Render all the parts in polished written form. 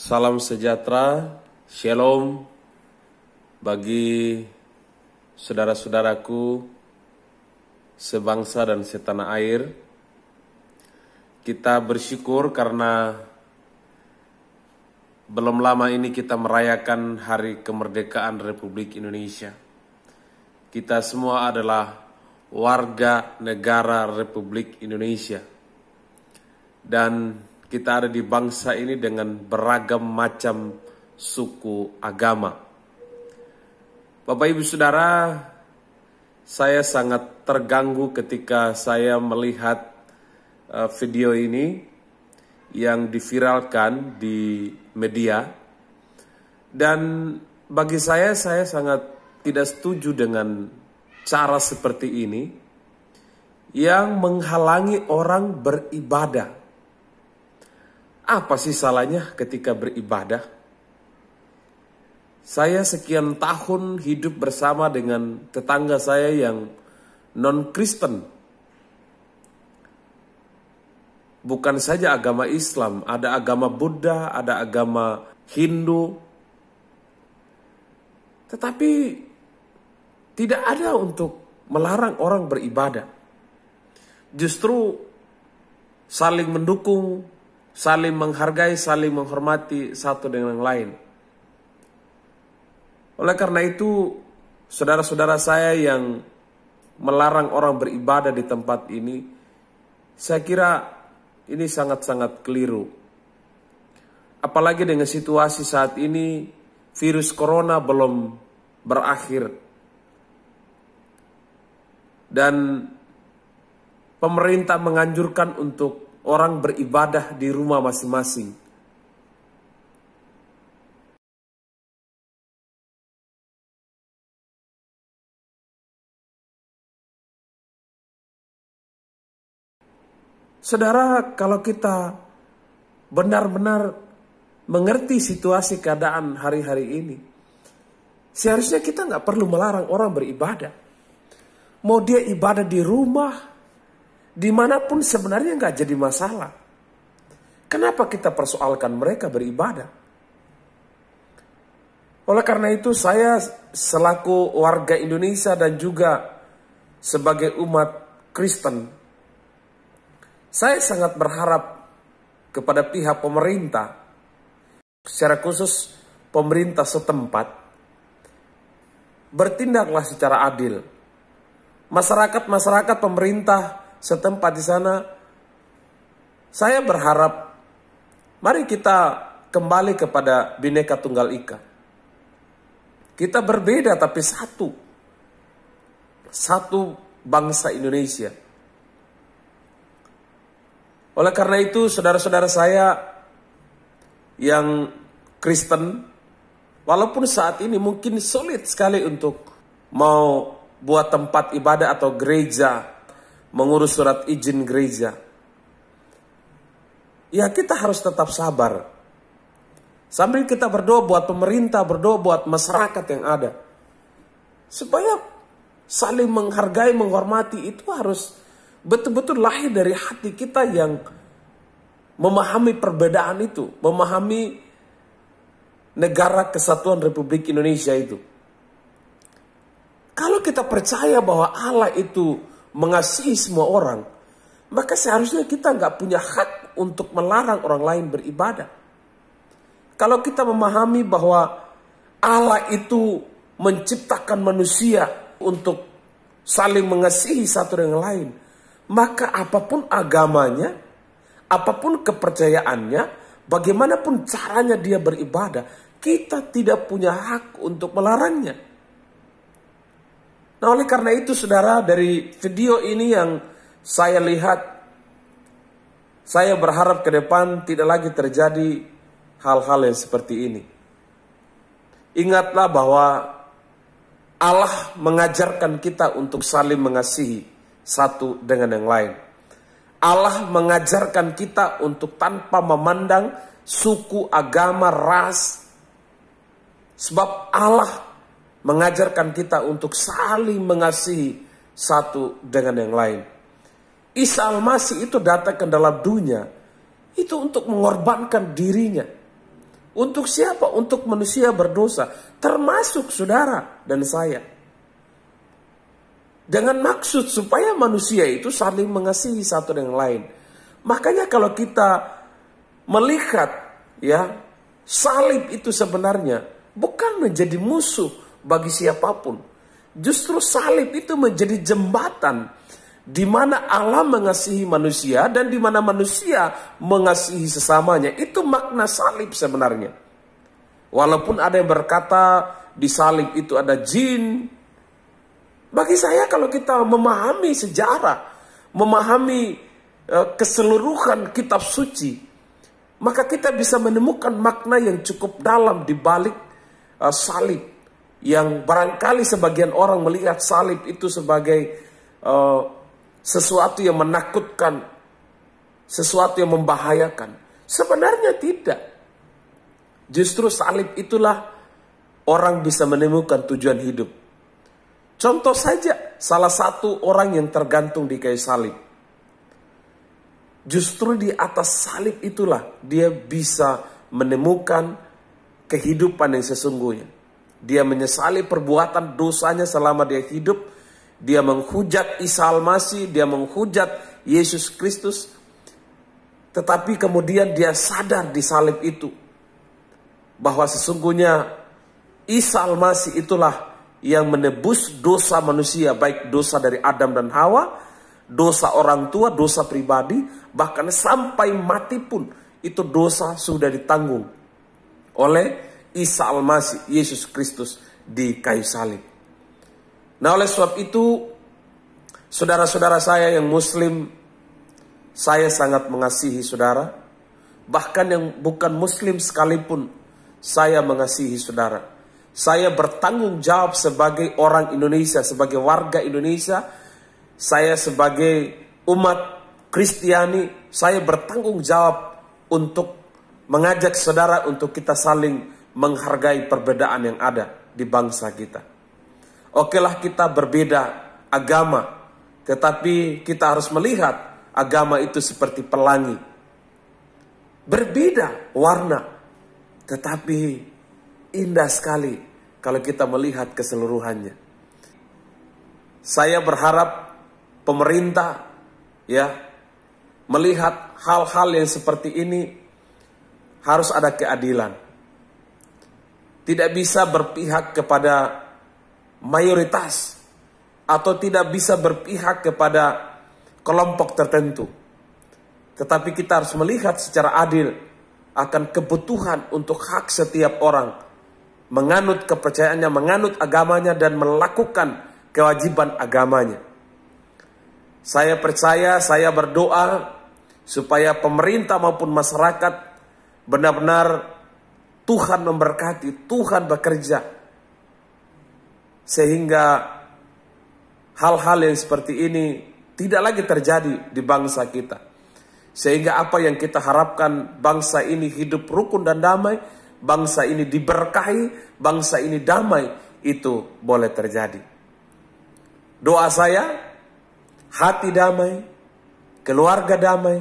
Salam sejahtera, shalom bagi saudara-saudaraku sebangsa dan setanah air. Kita bersyukur karena belum lama ini kita merayakan Hari Kemerdekaan Republik Indonesia. Kita semua adalah warga negara Republik Indonesia. Dan kita ada di bangsa ini dengan beragam macam suku agama. Bapak Ibu Saudara, saya sangat terganggu ketika saya melihat video ini yang diviralkan di media. Dan bagi saya sangat tidak setuju dengan cara seperti ini yang menghalangi orang beribadah. Apa sih salahnya ketika beribadah? Saya sekian tahun hidup bersama dengan tetangga saya yang non-Kristen. Bukan saja agama Islam, ada agama Buddha, ada agama Hindu. Tetapi tidak ada untuk melarang orang beribadah. Justru saling mendukung, saling menghargai, saling menghormati satu dengan yang lain. Oleh karena itu, saudara-saudara saya yang melarang orang beribadah di tempat ini, saya kira ini sangat-sangat keliru. Apalagi dengan situasi saat ini, virus corona belum berakhir. Dan pemerintah menganjurkan untuk orang beribadah di rumah masing-masing. Saudara, kalau kita benar-benar mengerti situasi keadaan hari-hari ini, seharusnya kita nggak perlu melarang orang beribadah. Mau dia ibadah di rumah, dimanapun sebenarnya nggak jadi masalah. Kenapa kita persoalkan mereka beribadah? Oleh karena itu saya selaku warga Indonesia dan juga sebagai umat Kristen, saya sangat berharap kepada pihak pemerintah, secara khusus pemerintah setempat, bertindaklah secara adil. Masyarakat pemerintah setempat di sana, saya berharap mari kita kembali kepada Bhinneka Tunggal Ika. Kita berbeda tapi satu bangsa Indonesia. Oleh karena itu, saudara-saudara saya yang Kristen, walaupun saat ini mungkin sulit sekali untuk mau buat tempat ibadah atau gereja, mengurus surat izin gereja, ya kita harus tetap sabar. Sambil kita berdoa buat pemerintah, berdoa buat masyarakat yang ada. Supaya saling menghargai, menghormati itu harus betul-betul lahir dari hati kita yang memahami perbedaan itu. Memahami negara kesatuan Republik Indonesia itu. Kalau kita percaya bahwa Allah itu mengasihi semua orang, maka seharusnya kita nggak punya hak untuk melarang orang lain beribadah. Kalau kita memahami bahwa Allah itu menciptakan manusia untuk saling mengasihi satu dengan lain, maka apapun agamanya, apapun kepercayaannya, bagaimanapun caranya dia beribadah, kita tidak punya hak untuk melarangnya. Nah, oleh karena itu saudara, dari video ini yang saya lihat, saya berharap ke depan tidak lagi terjadi hal-hal yang seperti ini. Ingatlah bahwa Allah mengajarkan kita untuk saling mengasihi satu dengan yang lain. Allah mengajarkan kita untuk tanpa memandang suku, agama, ras. Sebab Allah mengajarkan kita untuk saling mengasihi satu dengan yang lain. Isa Al-Masih itu datang ke dalam dunia itu untuk mengorbankan dirinya, Untuk siapa? Untuk manusia berdosa, termasuk saudara dan saya. Dengan maksud supaya manusia itu saling mengasihi satu dengan lain. Makanya kalau kita melihat ya, salib itu sebenarnya bukan menjadi musuh bagi siapapun. Justru salib itu menjadi jembatan di mana Allah mengasihi manusia dan di mana manusia mengasihi sesamanya. Itu makna salib sebenarnya. Walaupun ada yang berkata di salib itu ada jin. Bagi saya kalau kita memahami sejarah, memahami keseluruhan kitab suci, maka kita bisa menemukan makna yang cukup dalam di balik salib. Yang barangkali sebagian orang melihat salib itu sebagai sesuatu yang menakutkan, sesuatu yang membahayakan. Sebenarnya tidak. Justru salib itulah orang bisa menemukan tujuan hidup. Contoh saja, salah satu orang yang tergantung di kayu salib. Justru di atas salib itulah dia bisa menemukan kehidupan yang sesungguhnya. Dia menyesali perbuatan dosanya selama dia hidup. Dia menghujat Isa Al-Masih, dia menghujat Yesus Kristus. Tetapi kemudian dia sadar di salib itu bahwa sesungguhnya Isa Al-Masih itulah yang menebus dosa manusia, baik dosa dari Adam dan Hawa, dosa orang tua, dosa pribadi, bahkan sampai mati pun itu dosa sudah ditanggung oleh Isa Al-Masih, Yesus Kristus di kayu salib. Nah, oleh sebab itu, saudara-saudara saya yang muslim, saya sangat mengasihi saudara. Bahkan yang bukan muslim sekalipun, saya mengasihi saudara. Saya bertanggung jawab sebagai orang Indonesia, sebagai warga Indonesia. Saya sebagai umat Kristiani, saya bertanggung jawab untuk mengajak saudara untuk kita saling menghargai perbedaan yang ada di bangsa kita. Okelah kita berbeda agama, tetapi kita harus melihat agama itu seperti pelangi. Berbeda warna, tetapi indah sekali kalau kita melihat keseluruhannya. Saya berharap pemerintah ya melihat hal-hal yang seperti ini, harus ada keadilan. Tidak bisa berpihak kepada mayoritas atau tidak bisa berpihak kepada kelompok tertentu. Tetapi kita harus melihat secara adil akan kebutuhan untuk hak setiap orang menganut kepercayaannya, menganut agamanya dan melakukan kewajiban agamanya. Saya percaya, saya berdoa supaya pemerintah maupun masyarakat benar-benar Tuhan memberkati, Tuhan bekerja. Sehingga hal-hal yang seperti ini tidak lagi terjadi di bangsa kita. Sehingga apa yang kita harapkan, bangsa ini hidup rukun dan damai, bangsa ini diberkahi, bangsa ini damai, itu boleh terjadi. Doa saya, hati damai, keluarga damai,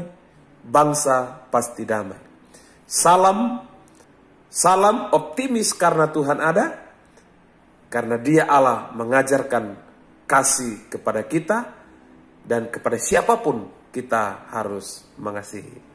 bangsa pasti damai. Salam optimis karena Tuhan ada, karena Dia Allah mengajarkan kasih kepada kita, dan kepada siapapun kita harus mengasihi.